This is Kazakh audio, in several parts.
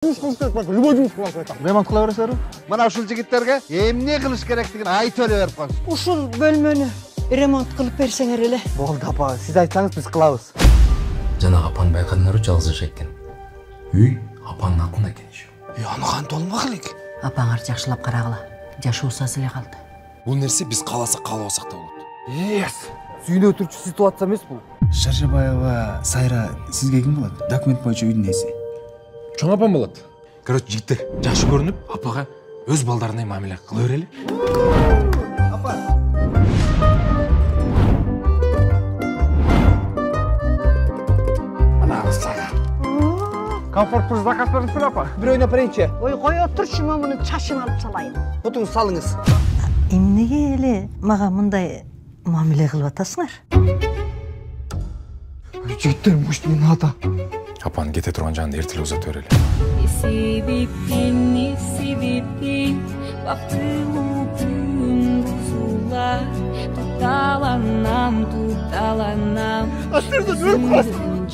Любой жұмыс қыласың айтам. Ремонт қыла бересіздер? Мына ушул жигиттерге эмне кылыш керектигин айтып эле берип коюңуз. Ушул бөлмөнү ремонт кылып берсеңер эле. Болды апа, сиз айтсаңыз біз қылабыз. Жана апаны байкадыңарбы, жалгыз жашайт экен. Үй апанын атында экен иши. Аны кантип алмак элек? Апаңар жакшылап карагыла. Жашоосу аз эле калды. Бул нерсе биз кааласак каалабасак да болот. Сүйүнө өтүрчү ситуация эмес бул. Шаршабаева Сайра сизге ким болот? Документ боюнча үйдүн ээси. Чоң апам болот. Короче, жигиттер, жакшы көрүнүп, апага өз балдарындай мамиле кыла берели. Апа. Ана сага. Комфорт заказ бериңиз беле апа? Бирөөнү апарайынчы. Ой, кой отурчу, мен мунун чачын алып салайын. Отуңуз салыңыз. Эмнеге эле мага мындай мамиле кылып атасыңар? Жигиттер, муш менин ата. Апаны кете турган жанды эртелеп узата берели. Ne sebepten baktığım gün buzula tutalanam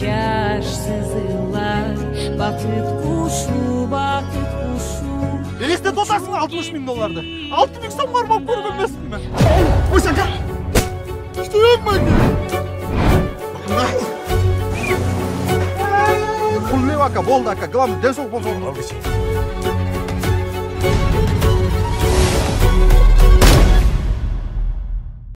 Yaş sızılar batıp kuşu Elesте тотасың $60.000. 6.000 сом бармап көрүп эмесмин мен. Ой, сака. Что yapmayın? Пулмеп ака, болду ака, главное ден соолук болсо.